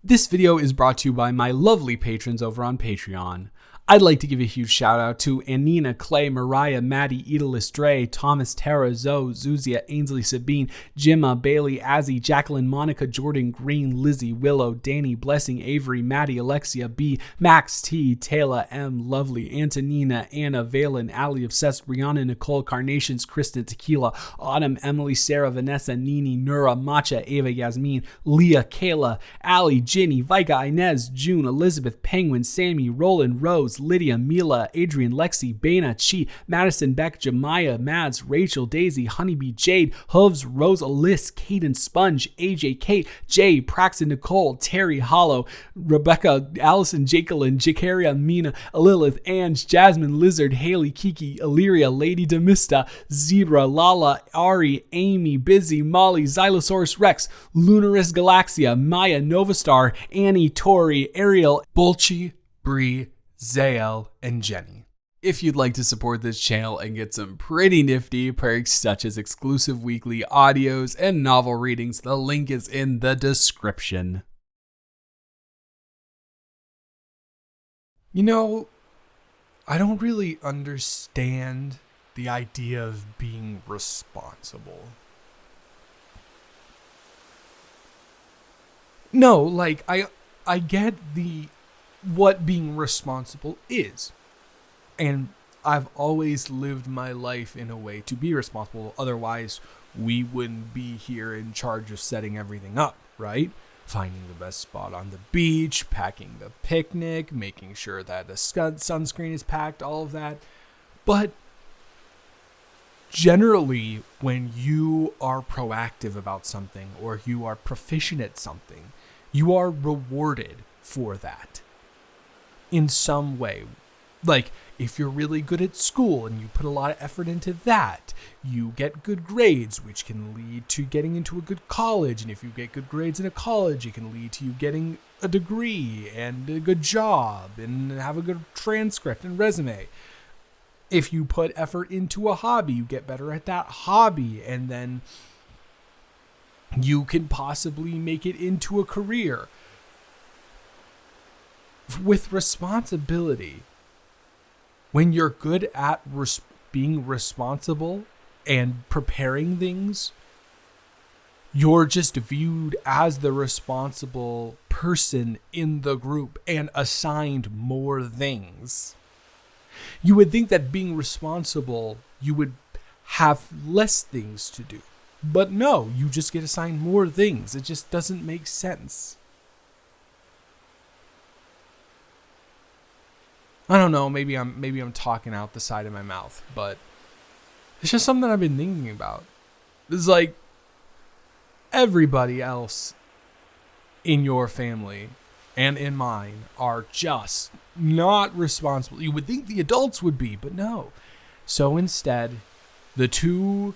This video is brought to you by my lovely patrons over on Patreon. I'd like to give a huge shout out to Anina, Clay, Mariah, Maddie, Edalis, Dre, Thomas, Tara, Zoe, Zuzia, Ainsley, Sabine, Jimma, Bailey, Azzy, Jacqueline, Monica, Jordan, Green, Lizzie, Willow, Danny, Blessing, Avery, Maddie, Alexia, B, Max, T, Taylor, M, Lovely, Antonina, Anna, Valen, Ali, Obsessed, Brianna, Nicole, Carnations, Kristen, Tequila, Autumn, Emily, Sarah, Vanessa, Nini, Nura, Matcha, Ava, Yasmin, Leah, Kayla, Ali, Ginny, Vika, Inez, June, Elizabeth, Penguin, Sammy, Roland, Rose, Lydia, Mila, Adrian, Lexi, Bana, Chi, Madison, Beck, Jemiah, Mads, Rachel, Daisy, Honeybee, Jade, Hooves, Rose, Alyss, Caden, Sponge, AJ, Kate, Jay, Praxton, Nicole, Terry, Hollow, Rebecca, Allison, Jacqueline, Jakaria, Mina, Lilith, Ange, Jasmine, Lizard, Haley, Kiki, Illyria, Lady Demista, Zebra, Lala, Ari, Amy, Busy, Molly, Xylosaurus Rex, Lunaris Galaxia, Maya, Novastar, Annie, Tori, Ariel, Bolchi, Bree, Zael, and Jenny. If you'd like to support this channel and get some pretty nifty perks such as exclusive weekly audios and novel readings, the link is in the description. You know, I don't really understand the idea of being responsible. No, like, I get what being responsible is. And I've always lived my life in a way to be responsible. Otherwise, we wouldn't be here in charge of setting everything up, right? Finding the best spot on the beach, packing the picnic, making sure that the sunscreen is packed, all of that. But generally, when you are proactive about something or you are proficient at something, you are rewarded for that in some way. Like, if you're really good at school and you put a lot of effort into that, you get good grades, which can lead to getting into a good college. And if you get good grades in a college, it can lead to you getting a degree and a good job and have a good transcript and resume. If you put effort into a hobby, you get better at that hobby, and then you can possibly make it into a career. With responsibility, when you're good at being responsible and preparing things, you're just viewed as the responsible person in the group and assigned more things. You would think that being responsible, you would have less things to do. But no, you just get assigned more things. It just doesn't make sense. I don't know, maybe I'm talking out the side of my mouth, but it's just something I've been thinking about. It's like everybody else in your family and in mine are just not responsible. You would think the adults would be, but no. So instead, the two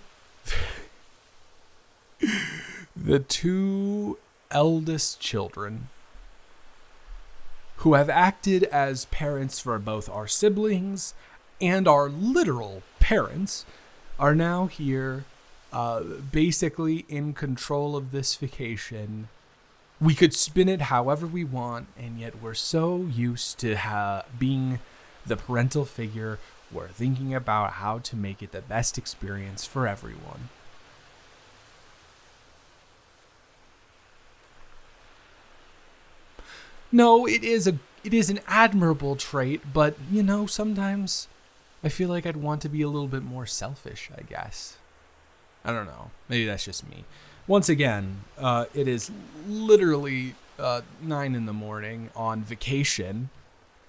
eldest children who have acted as parents for both our siblings and our literal parents are now here, basically in control of this vacation. We could spin it however we want, and yet we're so used to being the parental figure, we're thinking about how to make it the best experience for everyone. No, it is an admirable trait, but, you know, sometimes I feel like I'd want to be a little bit more selfish, I guess. I don't know. Maybe that's just me. Once again, it is literally 9 a.m. on vacation,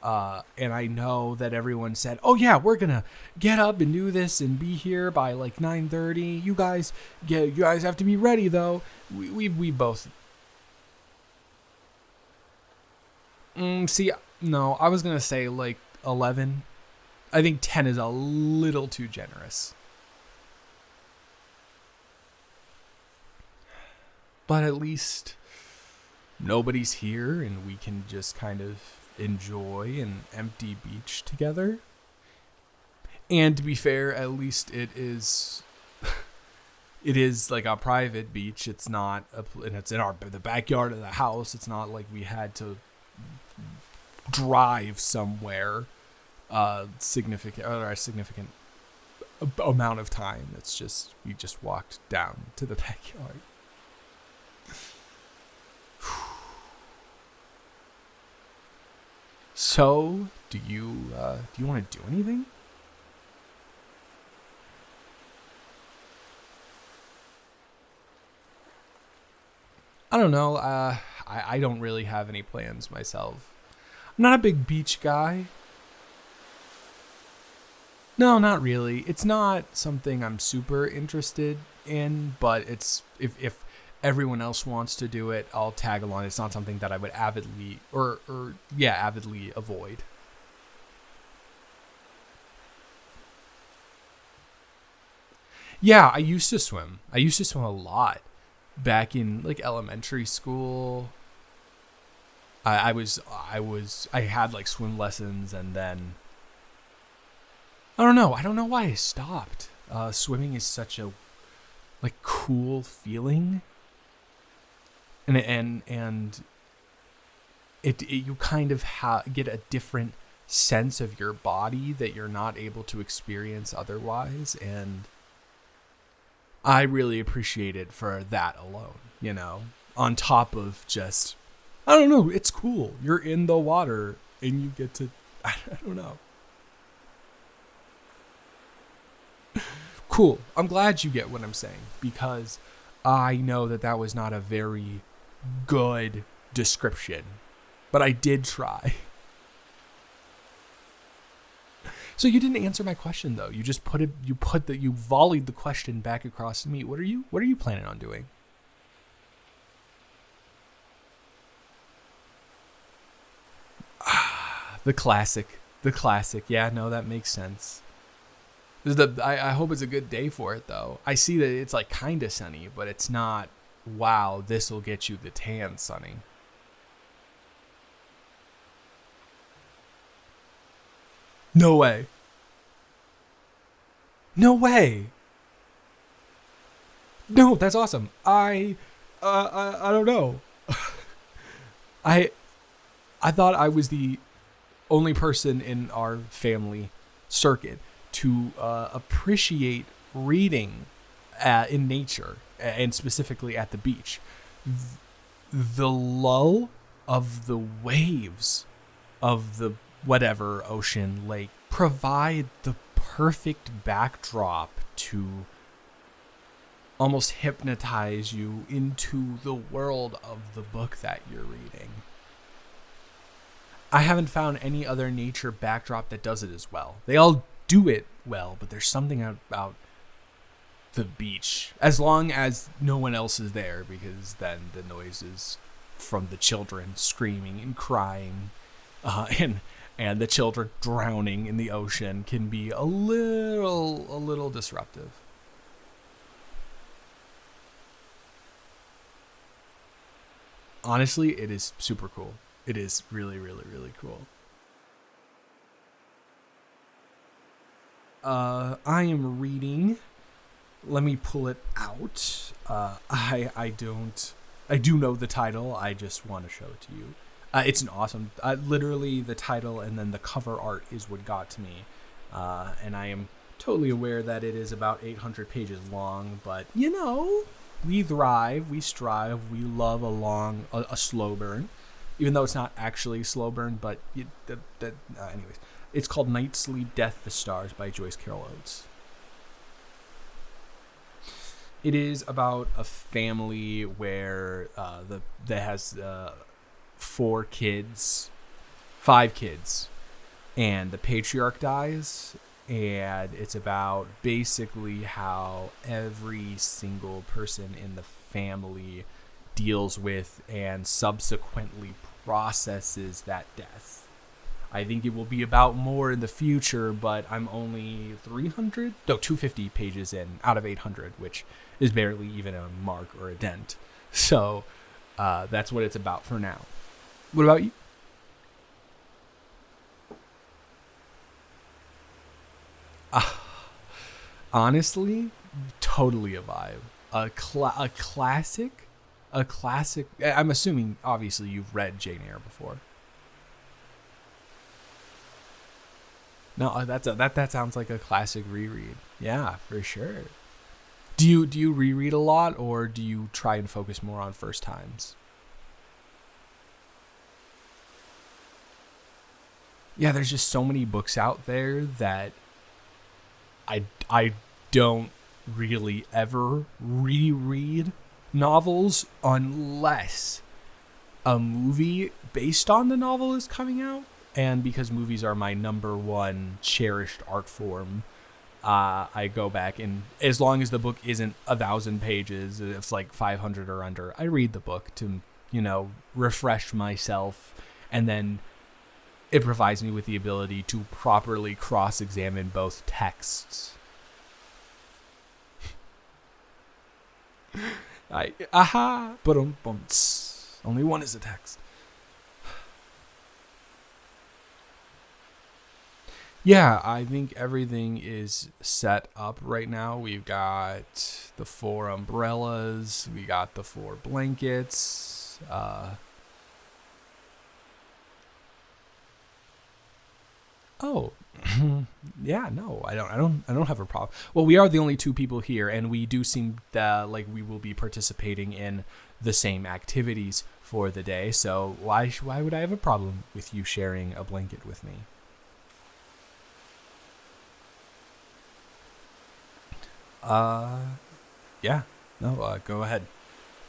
and I know that everyone said, oh yeah, we're going to get up and do this and be here by like 9:30. You guys have to be ready, though. We both... No, I was going to say like 11. I think 10 is a little too generous. But at least nobody's here and we can just kind of enjoy an empty beach together. And to be fair, at least it is It is like a private beach. It's not, and it's in the backyard of the house. It's not like we had to drive somewhere significant or a significant amount of time. It's just we just walked down to the backyard. So, do you want to do anything? I don't know. I don't really have any plans myself. I'm not a big beach guy. No, not really. It's not something I'm super interested in, but it's if everyone else wants to do it, I'll tag along. It's not something that I would avidly avidly avoid. Yeah, I used to swim. I used to swim a lot back in like elementary school. I had like swim lessons, and then I don't know. I don't know why I stopped. Swimming is such a like cool feeling, and it you kind of get a different sense of your body that you're not able to experience otherwise, and I really appreciate it for that alone. On top of just I don't know. It's cool. You're in the water and you get to I don't know. Cool. I'm glad you get what I'm saying, because I know that was not a very good description, but I did try. So you didn't answer my question though. You just you volleyed the question back across to me. What are you planning on doing? The classic. Yeah, no, that makes sense. I hope it's a good day for it, though. I see that it's like kind of sunny, but it's not, wow, this will get you the tan sunny. No way. No way. No, that's awesome. I don't know. I I thought I was the only person in our family circuit to appreciate reading in nature, and specifically at the beach. The lull of the waves of the whatever ocean, lake, provide the perfect backdrop to almost hypnotize you into the world of the book that you're reading. I haven't found any other nature backdrop that does it as well. They all do it well, but there's something about the beach, as long as no one else is there, because then the noises from the children screaming and crying, and the children drowning in the ocean can be a little disruptive. Honestly, it is super cool. It is really, really, really cool. I am reading. Let me pull it out. I do know the title. I just want to show it to you. It's an awesome. Literally, the title and then the cover art is what got to me. And I am totally aware that it is about 800 pages long. But we thrive, we strive, we love a slow burn, even though it's not actually slow burn. But anyways, it's called Night Sleep, Death, the Stars by Joyce Carol Oates. It is about a family where that has 5 kids, and the patriarch dies, and it's about basically how every single person in the family deals with and subsequently processes that death. I think it will be about more in the future, but I'm only 250 pages in out of 800, which is barely even a mark or a dent. So that's what it's about for now. What about you? Honestly, totally a vibe. A classic? A classic? I'm assuming, obviously, you've read Jane Eyre before. No, that sounds like a classic reread. Yeah, for sure. Do you reread a lot, or do you try and focus more on first times? Yeah, there's just so many books out there that I don't really ever reread novels unless a movie based on the novel is coming out. And because movies are my number one cherished art form, I go back, and as long as the book isn't 1,000 pages, if it's like 500 or under, I read the book to, refresh myself, and then it provides me with the ability to properly cross-examine both texts. But only one is a text. Yeah, I think everything is set up right now. We've got the 4 umbrellas. We got the 4 blankets. Oh, yeah, no, I don't have a problem. Well, we are the only 2 people here, and we do seem like we will be participating in the same activities for the day. So why would I have a problem with you sharing a blanket with me? Yeah, no, go ahead.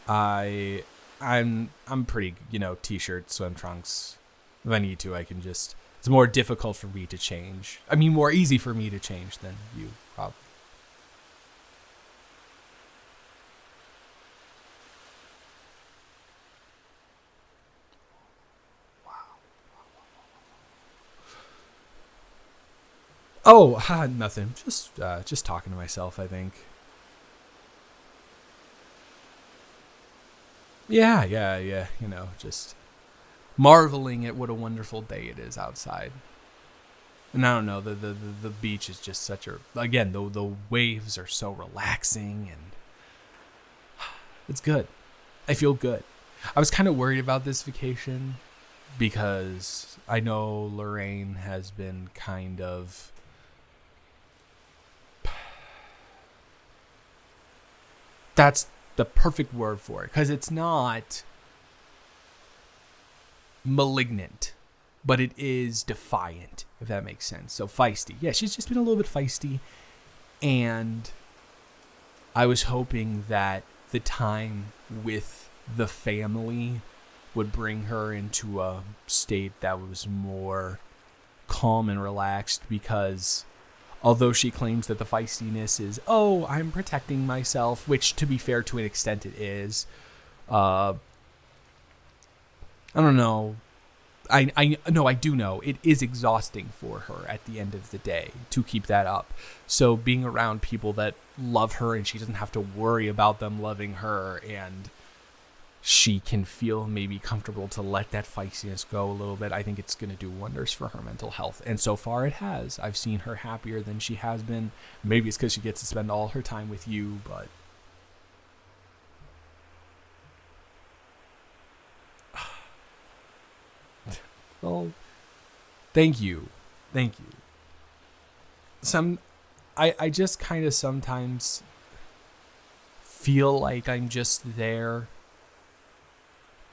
I'm pretty, t-shirt, swim trunks. If I need to, I can just. It's more difficult for me to change. I mean, more easy for me to change than you, probably. Oh, nothing. Just talking to myself, I think. Yeah. Just marveling at what a wonderful day it is outside. And I don't know, the beach is just such a, again, the waves are so relaxing, and it's good. I feel good. I was kind of worried about this vacation because I know Lorraine has been kind of that's the perfect word for it, because it's not malignant, but it is defiant, if that makes sense. So feisty. Yeah, she's just been a little bit feisty, and I was hoping that the time with the family would bring her into a state that was more calm and relaxed, because although she claims that the feistiness is, oh, I'm protecting myself, which to be fair to an extent it is, I don't know. I do know it is exhausting for her at the end of the day to keep that up. So being around people that love her, and she doesn't have to worry about them loving her, and she can feel maybe comfortable to let that feistiness go a little bit, I think it's going to do wonders for her mental health. And so far it has. I've seen her happier than she has been. Maybe it's because she gets to spend all her time with you, but well, thank you. I just kind of sometimes feel like I'm just there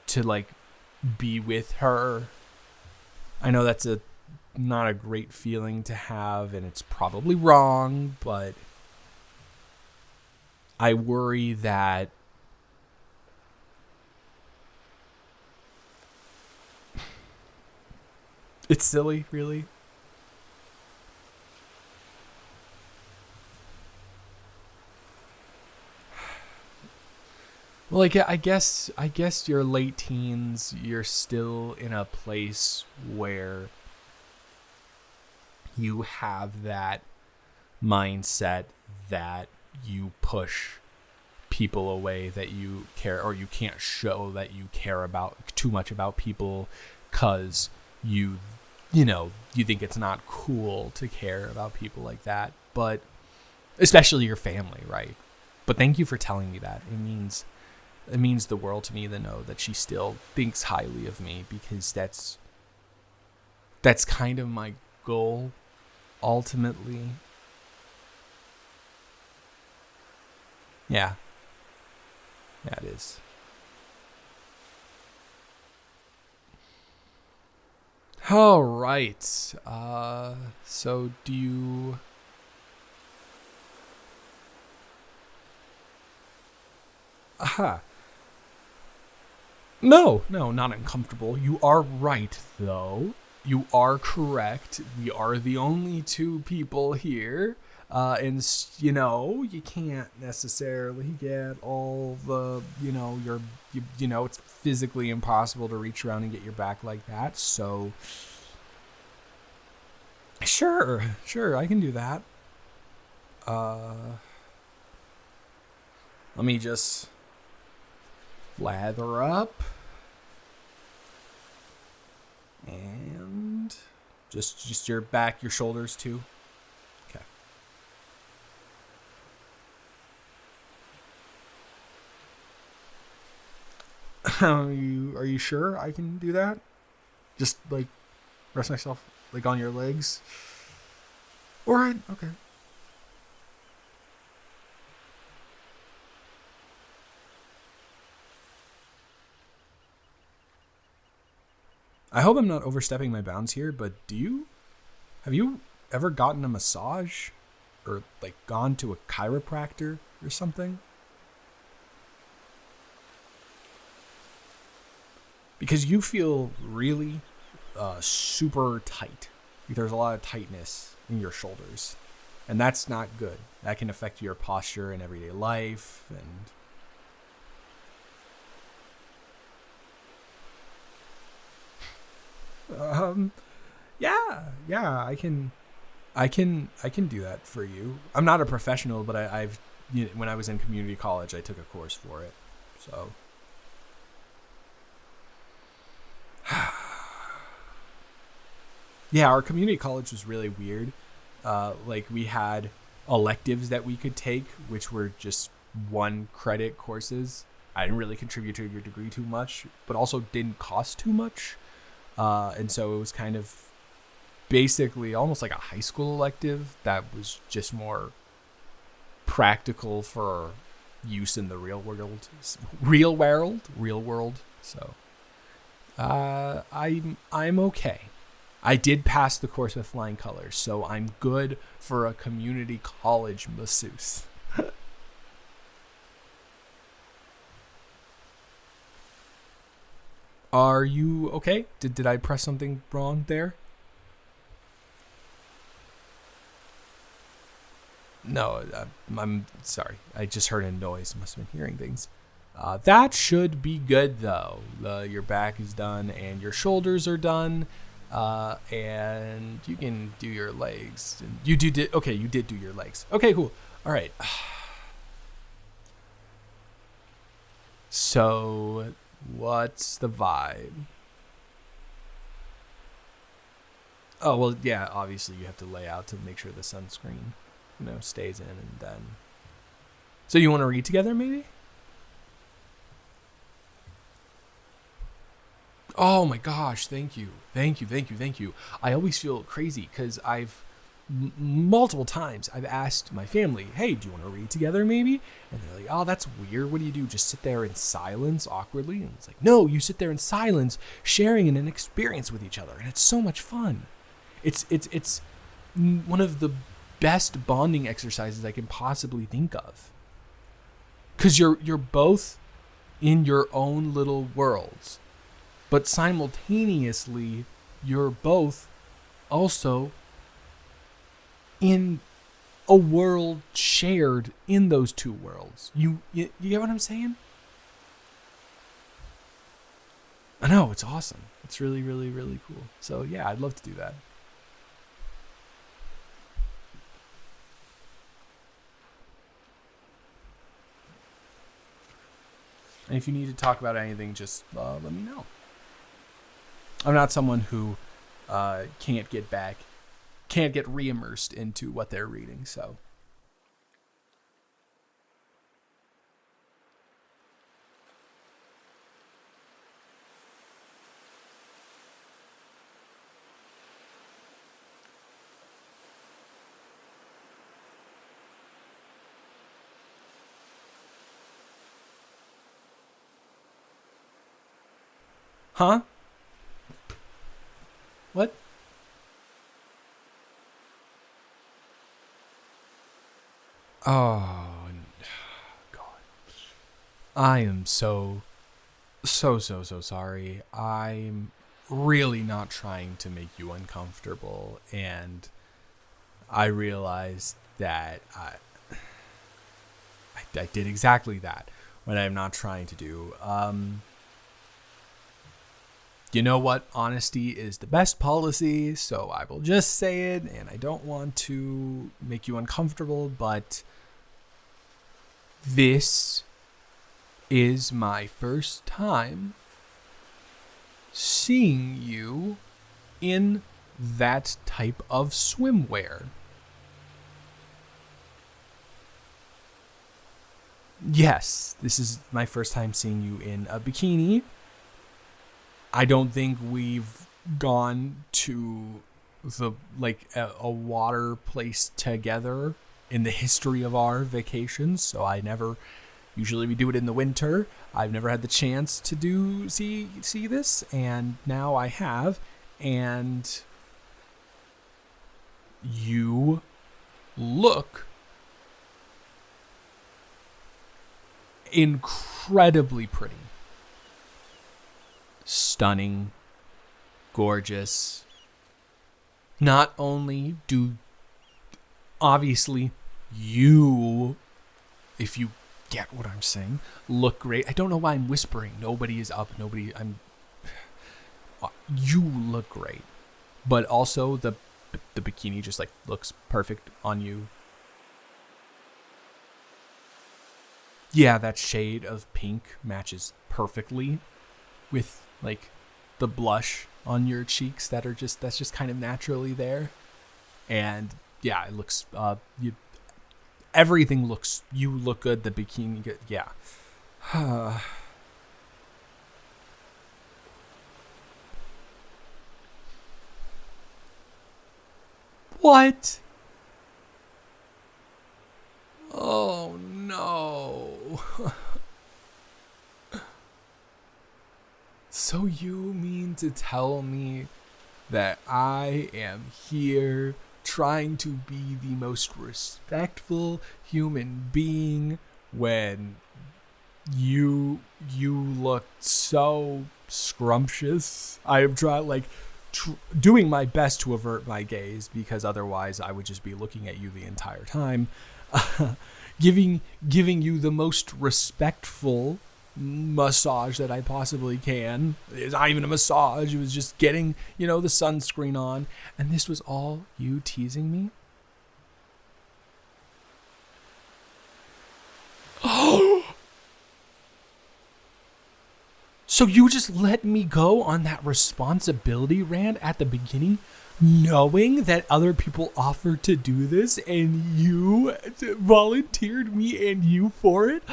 to like be with her. I know that's not a great feeling to have, and it's probably wrong, but I worry that it's silly, really. Well, like, I guess your late teens, you're still in a place where you have that mindset that you push people away that you care, or you can't show that you care about too much about people because you think it's not cool to care about people like that, but especially your family, right? But thank you for telling me that. It means the world to me to know that she still thinks highly of me, because that's kind of my goal ultimately. Yeah. Yeah, it is. All right. So do you... Aha. No, not uncomfortable. You are right, though. You are correct. We are the only two people here. And, you can't necessarily get all the, it's physically impossible to reach around and get your back like that. So, sure, I can do that. Let me just lather up. And just your back, your shoulders too. Okay. Are you sure I can do that? Just like rest myself like on your legs. All right. Okay. I hope I'm not overstepping my bounds here, but have you ever gotten a massage or like gone to a chiropractor or something? Because you feel really super tight. There's a lot of tightness in your shoulders, and that's not good. That can affect your posture in everyday life. And yeah, I can do that for you. I'm not a professional, but I've when I was in community college, I took a course for it. So yeah, our community college was really weird. Like we had electives that we could take, which were just 1 credit courses. I didn't really contribute to your degree too much, but also didn't cost too much. And so it was kind of basically almost like a high school elective that was just more practical for use in the real world. So I'm okay. I did pass the course with flying colors, so I'm good for a community college masseuse. Are you okay? Did I press something wrong there? No, I'm sorry. I just heard a noise. Must have been hearing things. That should be good, though. Your back is done and your shoulders are done. And you can do your legs. You did okay. You did do your legs. Okay, cool. All right. So, what's the vibe? Oh well, yeah. Obviously, you have to lay out to make sure the sunscreen, stays in, and then. So you want to read together, maybe? Oh my gosh, thank you. I always feel crazy because I've multiple times I've asked my family, hey, do you want to read together maybe? And they're like, oh, that's weird. What do you do? Just sit there in silence awkwardly? And it's like, no, you sit there in silence, sharing in an experience with each other. And it's so much fun. It's one of the best bonding exercises I can possibly think of. Because you're both in your own little worlds. But simultaneously, you're both also in a world shared in those two worlds. You get what I'm saying? I know, it's awesome. It's really, really, really cool. So yeah, I'd love to do that. And if you need to talk about anything, just let me know. I'm not someone who can't get re-immersed into what they're reading. So Huh? What? Oh, God. I am so sorry. I'm really not trying to make you uncomfortable, and I realized that I did exactly that when I'm not trying to do. You know what? Honesty is the best policy, so I will just say it, and I don't want to make you uncomfortable, but this is my first time seeing you in that type of swimwear. Yes, this is my first time seeing you in a bikini. I don't think we've gone to a water place together in the history of our vacations, so usually we do it in the winter. I've never had the chance to see this, and now I have, and you look incredibly pretty. Stunning, gorgeous. Not only do obviously you, if you get what I'm saying, look great. I don't know why I'm whispering. Nobody is up. You look great, but also the bikini just looks perfect on you. Yeah, that shade of pink matches perfectly with the blush on your cheeks that's just kind of naturally there. And yeah, it looks everything looks, you look good, the bikini good. Yeah. What? Oh no. So you mean to tell me that I am here trying to be the most respectful human being when you look so scrumptious? I am doing my best to avert my gaze, because otherwise I would just be looking at you the entire time. Giving you the most respectful massage that I possibly can. It's not even a massage. It was just getting, the sunscreen on. And this was all you teasing me? So you just let me go on that responsibility rant at the beginning, knowing that other people offered to do this, and you volunteered me and you for it?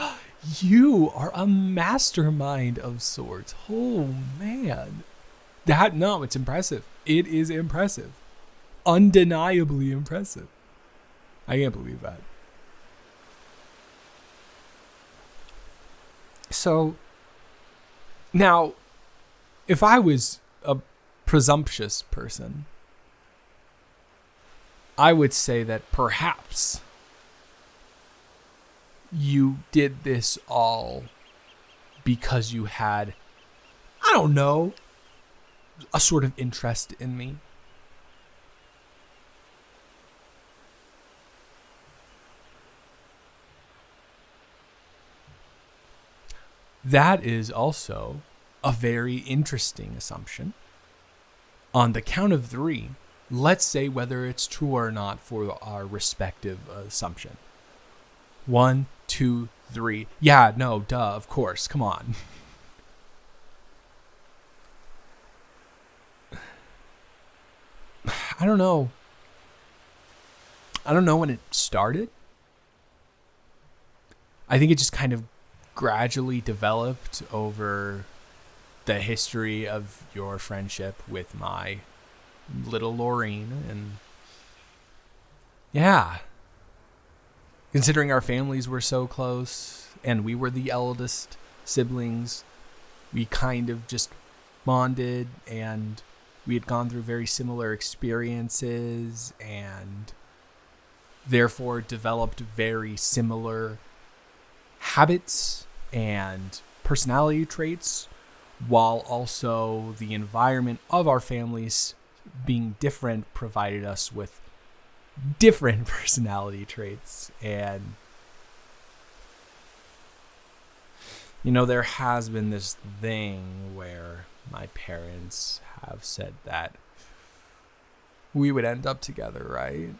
You are a mastermind of sorts. Oh, man. No, it's impressive. It is impressive. Undeniably impressive. I can't believe that. So, now, if I was a presumptuous person, I would say that perhaps you did this all because you had, I don't know, a sort of interest in me. That is also a very interesting assumption. On the count of 3, let's say whether it's true or not for our respective assumption. 1, 2, 3. Yeah, no, duh, of course. Come on. I don't know. I don't know when it started. I think it just kind of gradually developed over the history of your friendship with my little Laureen. And yeah, considering our families were so close and we were the eldest siblings, we kind of just bonded, and we had gone through very similar experiences and therefore developed very similar habits and personality traits, while also the environment of our families being different provided us with different personality traits. And there has been this thing where my parents have said that we would end up together, right?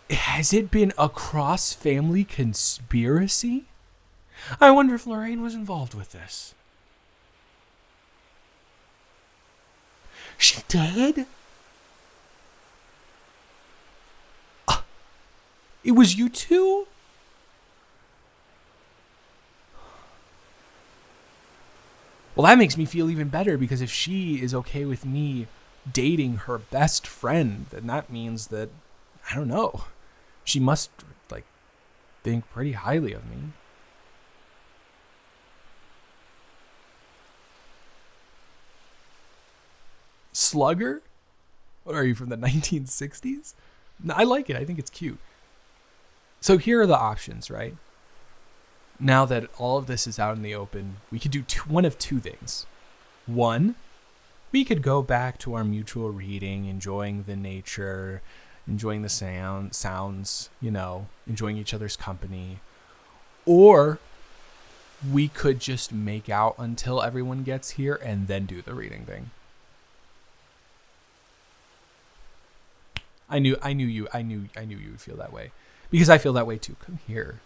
Has it been a cross-family conspiracy? I wonder if Lorraine was involved with this. She did? It was you two? Well, that makes me feel even better, because if she is okay with me dating her best friend, then that means that, I don't know, she must, think pretty highly of me. Slugger? What are you, from the 1960s? No, I like it. I think it's cute. So here are the options, right? Now that all of this is out in the open, we could do one of two things. One, we could go back to our mutual reading, enjoying the nature, enjoying the sounds, enjoying each other's company. Or we could just make out until everyone gets here and then do the reading thing. I knew you would feel that way, because I feel that way too. Come here.